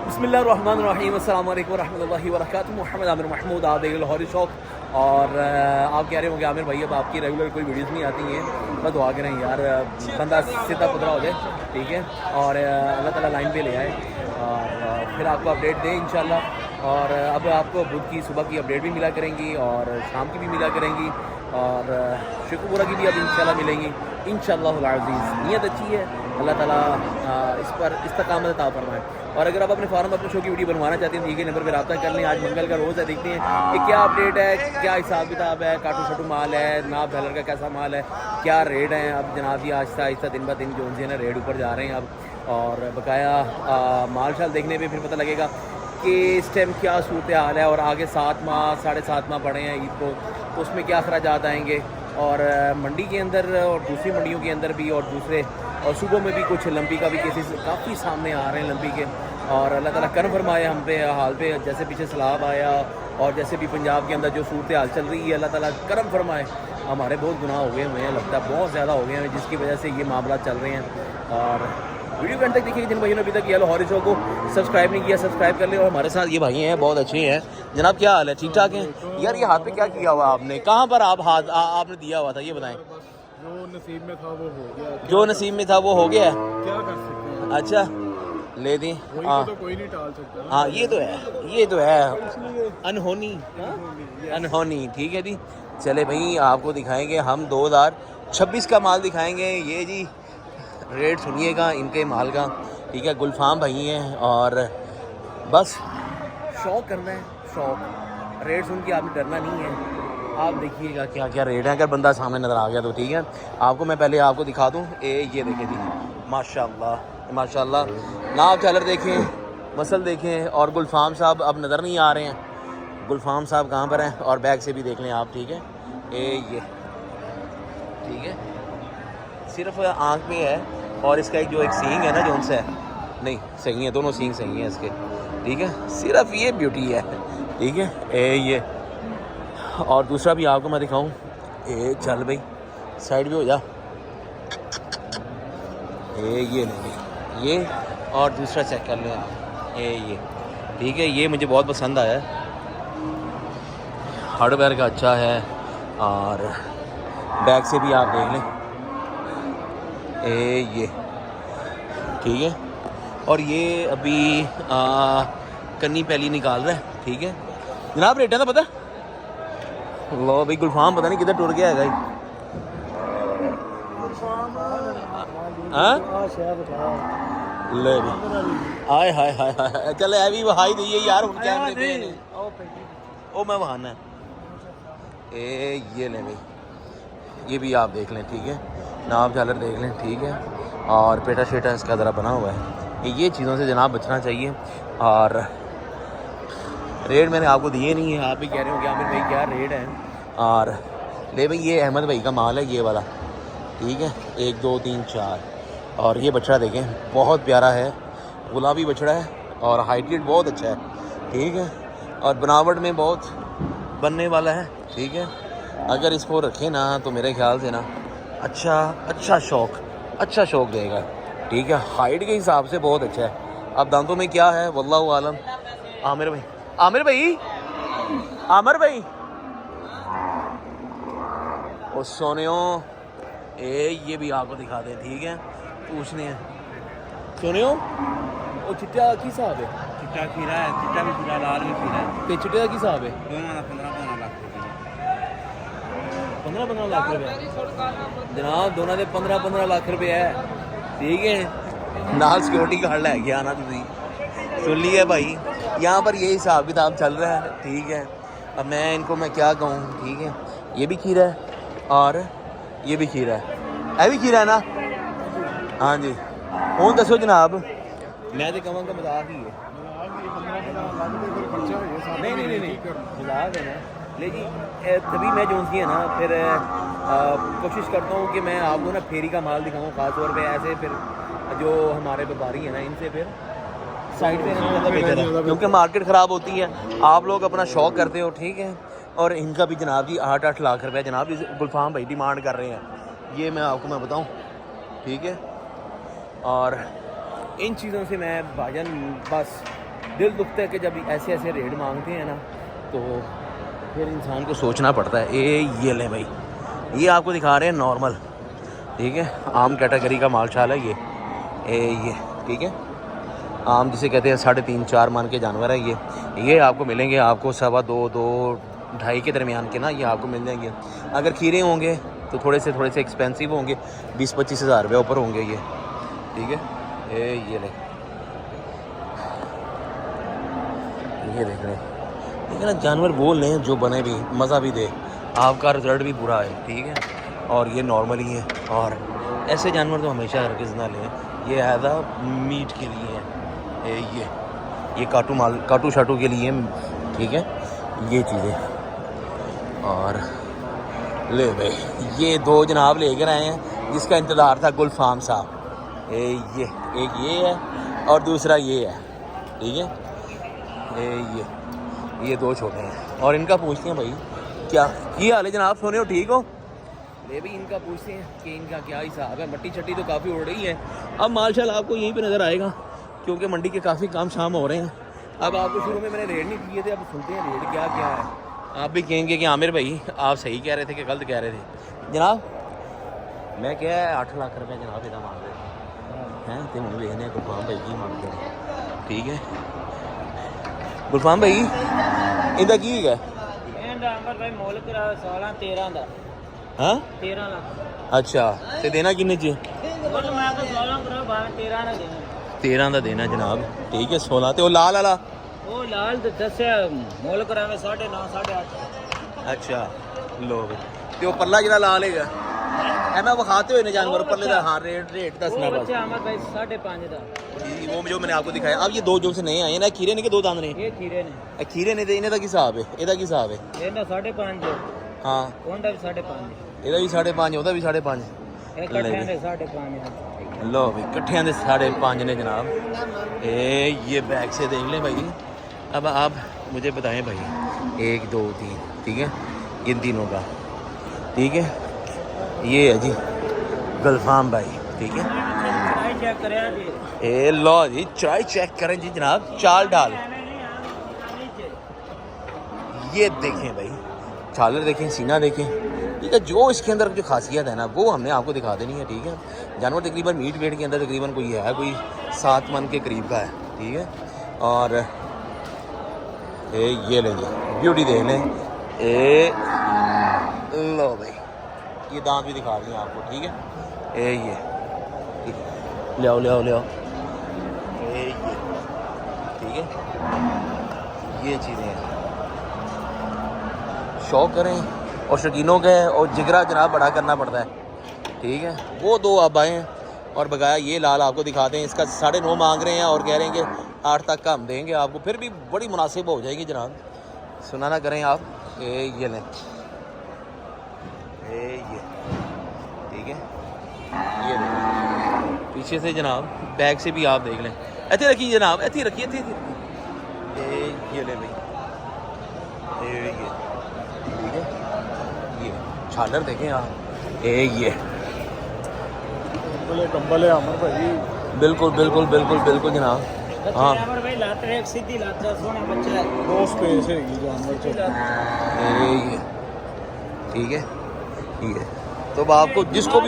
बिस्मिल्लाहिर्रहमानिर्रहीम अस्सलाम वालेकुम रहमतुल्लाहि व बरकातुहू। मोहम्मद आमिर महमूद आप देख लाहौरी शौक। और आप कह रहे होंगे आमिर भाई अब आपकी रेगुलर कोई वीडियोज़ नहीं आती हैं, मैं दुआ करें यार बंदा सीधा पुतरा हो जाए, ठीक है, और अल्लाह ताला लाइन पे ले आए और फिर आपको अपडेट दें इंशाल्लाह। और अब आपको बुध की सुबह की अपडेट भी मिला करेंगी और शाम की भी मिला करेंगी और शुक्रपुरा की भी अब इंशाल्लाह मिलेंगी इंशाल्लाह अज़ीज़। नीयत अच्छी है, अल्लाह ताला इस पर इस्तकामत अता फरमाए। और अगर आप अपने फार्म अपने शो की वीडियो बनवाना चाहते हैं, ठीक है, नंबर पर रब्ता कर लें। आज मंगल का रोज़ है, देखते हैं कि क्या अपडेट है, क्या हिसाब किताब है, काटू शटू माल है, नाप डॉलर का कैसा माल है, क्या रेट है। अब जनाब जी आहिस्ता आहिस्ता दिन ब दिन जो है ना रेट ऊपर जा रहे हैं अब, और बकाया माल शाल देखने पर फिर पता लगेगा कि इस टाइम क्या सूरत हाल है। और आगे 7 माह 7.5 माह पड़े हैं ईद को, तो उसमें क्या अखराजात आएंगे। और मंडी के अंदर और दूसरी मंडियों के अंदर भी और दूसरे और सूबों में भी कुछ लंबी का भी केसेस काफ़ी सामने आ रहे हैं लंबी के। और अल्लाह ताला करम फरमाए हम पे हाल पे, जैसे पीछे सैलाब आया और जैसे भी पंजाब के अंदर जो सूरत हाल चल रही है, अल्लाह ताला करम फरमाए। हमारे बहुत गुनाह हो गए हुए हैं, लगता है बहुत ज़्यादा हो गए हैं, जिसकी वजह से ये मामला चल रहे हैं। और वीडियो घंटे तक देखिए, जिन भाइयों ने अभी तक ये लाहौरी शो को सब्सक्राइब नहीं किया सब्सक्राइब कर ले। और हमारे साथ ये भाई हैं, बहुत अच्छे हैं जनाब। क्या हाल है, ठीक ठाक हैं यार? ये हाथ पे क्या किया हुआ आपने, कहाँ पर आप हाथ आपने दिया हुआ था, ये बताएं। जो नसीब में था वो हो गया, जो नसीब में था वो हो गया, क्या कर सकते हैं। अच्छा ले दी, हाँ तो कोई नहीं टाल सकता। हाँ ये तो है, ये तो है अनहोनी अनहोनी, ठीक है जी। चले भाई आपको दिखाएंगे हम 2026 का माल दिखाएंगे। ये जी रेट सुनिएगा इनके माल का, ठीक है। गुलफाम भाई हैं और बस शौक करना है, शौक। रेट सुन के आपने डरना नहीं है। आप देखिएगा क्या क्या रेट है, अगर बंदा सामने नज़र आ गया तो ठीक है। आपको मैं पहले आपको दिखा दूँ, ये देखें जी, माशाल्लाह माशाल्लाह। नाप चालर देखें, मसल देखें। और गुलफाम साहब अब नज़र नहीं आ रहे हैं, गुलफाम साहब कहाँ पर हैं, और बैग से भी देख लें आप, ठीक है। ये ठीक है, सिर्फ आँख में है। और इसका एक जो एक सींग है ना, जो उनसे नहीं सही है, दोनों सींग सही हैं इसके, ठीक है। सिर्फ ये ब्यूटी है, ठीक है। ये और दूसरा भी आपको मैं दिखाऊं। चल भाई साइड भी हो जा। ये नहीं, ये और दूसरा चेक कर लें आप। ये ठीक है, ये मुझे बहुत पसंद आया है, हार्डवेयर का अच्छा है। और बैग से भी आप देख लें। ये ठीक है। और ये अभी कन्नी पहली निकाल रहा है, ठीक है जनाब। रेट है तो पता लो भाई, गुलफाम पता नहीं किधर टुर गया है। ले हाय हाय हाय हाय, चल है भी वहाई दी यार कैमरे पे ओ मैं वहाना है। ये ले भाई, ये भी आप देख लें, ठीक है। नाप झालर देख लें, ठीक है। और पेटा शेटा इसका ज़रा बना हुआ है। ये चीज़ों से जनाब बचना चाहिए। और रेट मैंने आपको दिए नहीं है, आप भी कह रहे हो कि आमिर भाई क्या रेट है। और ले भाई, ये अहमद भाई का माल है ये वाला, ठीक है। 1 2 3 4। और ये बछड़ा देखें, बहुत प्यारा है, गुलाबी बछड़ा है और हाइट रेट बहुत अच्छा है, ठीक है। और बनावट में बहुत बनने वाला है, ठीक है। अगर इसको रखें ना तो मेरे ख्याल से ना अच्छा शौक देगा, ठीक है। हाइट के हिसाब से बहुत अच्छा है। अब दांतों में क्या है वल्लाहु आलम। आमिर भाई ओ सोनियो, ये भी आपको दिखा दें, ठीक है। पूछने हैं सोनियो, ओ चिट्टा की हिसाब है? चिट्टा खीरा है, चिट्टा भी खीरा, लाल भी खीरा है। ते चिट्टे का की हिसाब है? 15-15 लाख रुपये। 15 लाख रुपये जनाब, दोनों के 15 लाख रुपये है, ठीक है। नाल सिक्योरिटी गार्ड लै गया ना, तुम सुन लिया भाई। यहाँ पर ये हिसाब किताब चल रहा है, ठीक है। अब मैं इनको मैं क्या कहूँ, ठीक है। ये भी खीरा है और ये भी खीरा है, भी खीरा है ना? हाँ जी। हूँ दसो जनाब, मैं तो कहूँगा मजाक ही है। नहीं मजाक है ना, लेकिन तभी मैं जो सी है ना फिर कोशिश करता हूँ कि मैं आपको ना फेरी का माल दिखाऊँ, ख़ास तौर पे ऐसे फिर जो हमारे व्यापारी हैं ना, इनसे फिर साइड पे ज़्यादा बेहतर है, क्योंकि मार्केट ख़राब होती है। आप लोग अपना शौक़ करते हो, ठीक है। और इनका भी जनाब जी 8-8 लाख रुपये जनाब गुलफाम भाई डिमांड कर रहे हैं, ये मैं आपको मैं बताऊँ, ठीक है। और इन चीज़ों से मैं भाजन बस दिल दुखता है कि जब ऐसे ऐसे रेट मांगते हैं ना तो फिर इंसान को सोचना पड़ता है। ये ले भाई, ये आपको दिखा रहे हैं नॉर्मल, ठीक है, आम कैटेगरी का माल शाल है ये ठीक है, आम जिसे कहते हैं 3.5-4 मन के जानवर है ये आपको मिलेंगे, आपको 2.25-2.5 के दरमियान के ना ये आपको मिल जाएंगे। अगर खीरे होंगे तो थोड़े से एक्सपेंसिव होंगे, 20-25 हज़ार रुपये ऊपर होंगे ये, ठीक है। ये ले, ये देख रहे हैं, ठीक है ना, जानवर वो लें जो बने भी, मज़ा भी दे, आपका रिजल्ट भी पूरा है, ठीक है। और ये नॉर्मल ही है, और ऐसे जानवर तो हमेशा हरगिज़ ना लें, ये एज आ मीट के लिए है, ये काटू शाटू के लिए, ठीक है, ये चीज़ें। और ले भाई, ये 2 जनाब लेकर आए हैं जिसका इंतज़ार था गुलफाम साहब, ये एक ये है और दूसरा ये है, ठीक है। ये 2 छोटे हैं और इनका पूछते हैं भाई क्या हाल है जनाब, सोने हो, ठीक हो? ले भाई, इनका पूछते हैं कि इनका क्या हिसाब है। मट्टी छट्टी तो काफ़ी उड़ रही है, अब मालशाल आपको यहीं पे नज़र आएगा क्योंकि मंडी के काफ़ी काम शाम हो रहे हैं। अब आपको शुरू में मैंने रेट नहीं किए थे, अब सुनते हैं रेट क्या क्या है। आप भी कहेंगे कि आमिर भाई आप सही कह रहे थे कि गलत कह रहे थे। जनाब मैं क्या है 8 लाख रुपये जनाब इतना मांग रहे हैं, तो हम देखने गुलफाम भाई की मांगते हैं, ठीक है। गुलफाम भाई इनका की है भाई मोल करा 16-13 ਦਾ हाँ 13 ਲੱਖ। अच्छा, तो देना किन्ने च? बोल मैं तो 16 करा भाਵੇਂ 13 ਨਾ ਦੇਣਾ। 13 ਦਾ देना जनाब, ठीक है। 16 ਤੇ ਉਹ ਲਾਲ ਵਾਲਾ ਉਹ ਲਾਲ ਤੇ ਦੱਸਿਆ ਮੁੱਲ ਕਰਾਵੇ 9.5 8.5। अच्छा लो भाई, ਤੇ ਉਹ ਪਰਲਾ ਜਿਹੜਾ ਲਾਲ ਹੈਗਾ ਐ ਮੈਂ ਵਿਖਾਤੇ ਹੋਏ ਨੇ जानवर परले ਦਾ, हाँ रेट दसना वो बस। बच्चा अहमद भाई 5.5 ਦਾ। वो जो मैंने आपको दिखाया। अब ये 2 जो से नए आए ना, खीरे ने के 2 दांत ने, ਇਹ ਖੀਰੇ ਨੇ, खीरे ने, इन्हें का की हिसाब है, ਇਹਦਾ ਕੀ ਹਿਸਾਬ ਹੈ? ਇਹਦਾ 5.5 हाँ ਉਹਦਾ ਵੀ 5.5 ਇਹਦਾ ਵੀ 5.5, ਉਹਦਾ ਵੀ 5.5। ਇਹ ਇਕੱਠਿਆਂ ਦੇ 5.5। लो भाई, कट्ठियाँ दे 5.5 ने जनाब। ये बैग से देख लें भाई। अब आप मुझे बताएं भाई, 1 2 3, ठीक है, इन तीनों का, ठीक है। ये है जी गुलफाम भाई, ठीक है। चढ़ाई चेक करें जी, ए लो जी, चढ़ाई चेक करें जी जनाब, चाल डाल, ये देखें भाई, छालर देखें, सीना देखें, ठीक है। जो इसके अंदर जो खासियत है ना वो हमने आपको दिखा देनी है, ठीक है। जानवर तकरीबन मीट वेट के अंदर तकरीबन कोई 7 मन के करीब का है, ठीक है। और ये लें जी, ब्यूटी देख लें, लो भाई, ये दांत भी दिखा दिए आपको, ठीक है। ये ठीक है, ले आओ ये, ठीक है। ये चीज़ें हैं, शौक़ करें और शौकीनों का है, और जिगरा जनाब बड़ा करना पड़ता है, ठीक है। वो 2 आप आए हैं और बकाया ये लाल आपको दिखाते हैं, इसका 9.5 मांग रहे हैं और कह रहे हैं कि 8 तक का हम देंगे आपको, फिर भी बड़ी मुनासिब हो जाएगी जनाब, सुना ना करें आप। ये लें, ये ठीक है, ये देखें पीछे से जनाब, बैग से भी आप देख लें, ऐसे रखिए जनाब, ऐसे रखिए, ये ले भाई, ये ठीक है। ये छालर देखें आप, ये कंबल है अमर भाई, बिल्कुल बिल्कुल बिल्कुल बिल्कुल जनाब। हाँ अमर भाई लात एक सीधी लात सोना बच्चा है, 2 स्पेस है जानवर च, ये ठीक है। ये तो अब आपको जिसको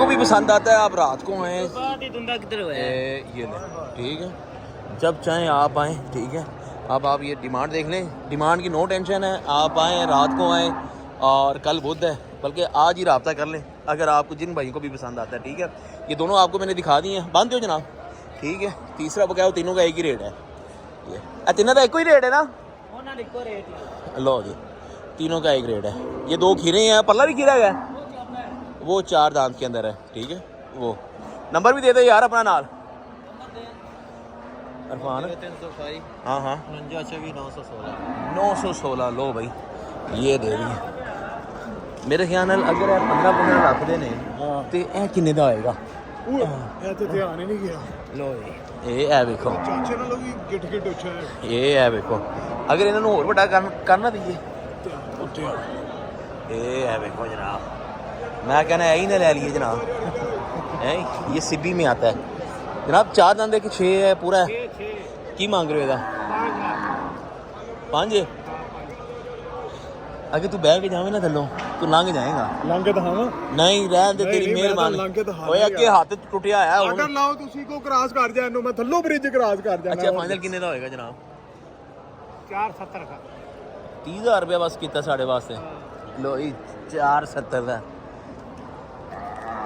भी पसंद आता है, आप रात को आएँ, बात ही धुंधा किधर हुआ है। ये लें, ठीक है, जब चाहें आप आएँ, ठीक है। अब आप ये डिमांड देख लें, डिमांड की नो टेंशन है, आप आएँ, रात को आएँ, और कल बुध है, बल्कि आज ही रब्ता कर लें अगर आपको जिन भाई को भी पसंद आता है, ठीक है। ये दोनों आपको मैंने दिखा दिए हैं, बांध दो जनाब, ठीक है। तीसरा बकाया, तीनों का एक ही रेट है, ये तीनों का एक ही रेट है ना, ਉਹਨਾਂ ਦੀ ਕੋ ਰੇਟ लो जी, तीनों का एक रेट है। ये 2 खीरे हैं, पल्ला भी खीरा है, वो 4 दांत के अंदर है, ठीक है। वो नंबर भी दे दे यार अपना नाल, अरफान। 305 हाँ हाँ 49 916। 916, लो भाई, ये दे दी मेरे ख्याल नाल। अगर 15 रख देने तो यह किन्ने का आएगा? ਇਹ ਤੇ ਧਿਆਨ ਹੀ ਨਹੀਂ ਗਿਆ। लो ये है देखो, ਚਾਚੇ ਨਾਲੋਂ ਵੀ ਗਿੱਟ ਗਿੱਟ ਉੱਚਾ ਹੈ। ये है देखो, अगर इन्होंने और बड़ा करना दीजिए, ਉੱਤੇ ये है देखो जनाब, मैं कहना यही ना ले लिए जनाब, है ये सिब्बी में आता है जनाब। 4 दांत के 6 है पूरा है, की मांग रहे हो ਇਹਦਾ 5 अगर तू बह के जावे ना थल्लों तू लंघ जाएगा ਲੰਘ ਕੇ ਦਿਖਾਵਾਂ नहीं रहन दे नहीं, तेरी नहीं, मैं तो मेहरबानी लंघ के दिखा ओए दिया अगे हाथ टुटिया है ਆਰਡਰ ਲਾਓ ਤੁਸੀਂ ਕੋ ਕ੍ਰਾਸ ਕਰ ਜਾ ਇਹਨੂੰ ਮੈਂ ਥੱਲੋਂ ਬ੍ਰਿਜ ਕ੍ਰਾਸ ਕਰ ਜਾਣਾ अच्छा फाइनल किन्ने दा होएगा जनाब 470 का 30,000 रुपया बस कितना साढ़े वास्ते लो जी 470 का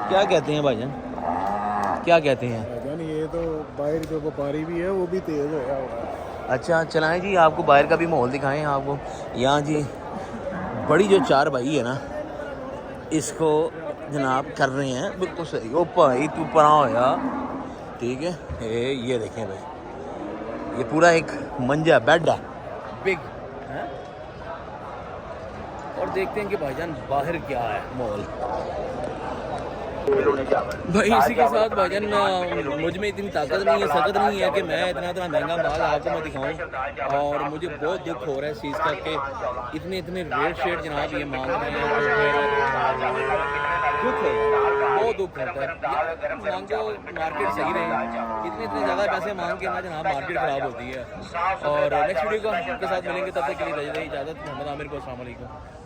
क्या कहते हैं भाईजान क्या कहते हैं भाईजान ये तो बाहर जो व्यापारी भी है वो भी तेज होया हुआ है अच्छा चलाएं जी आपको बाहर का भी माहौल दिखाएं आपको यहाँ जी बड़ी जो चार भाई है ना इसको जनाब कर रहे हैं बिल्कुल सही ओ भाई तू परा होया ठीक है ये देखें भाई ये पूरा एक मंजा बेड है बिग है और देखते हैं कि भाईजान बाहर क्या है माहौल भाई इसी के साथ भाईजान मुझ में इतनी ताकत नहीं है सकत नहीं है कि मैं इतना इतना महंगा माल आपको मैं दिखाऊं और मुझे बहुत दुख हो रहा है इस चीज़ का कि इतने इतने रेट शेट जनाब ये मांग रहे हैं दुख हो बहुत दुख होता है मांगो मार्केट सही रहे इतने इतने ज़्यादा पैसे मांग के ना जनाब मार्केट ख़राब होती है और नेक्स्ट वीडियो के साथ मिलेंगे तब तक के लिए इजाज़त मोहम्मद आमिर को अस्सलाम वालेकुम।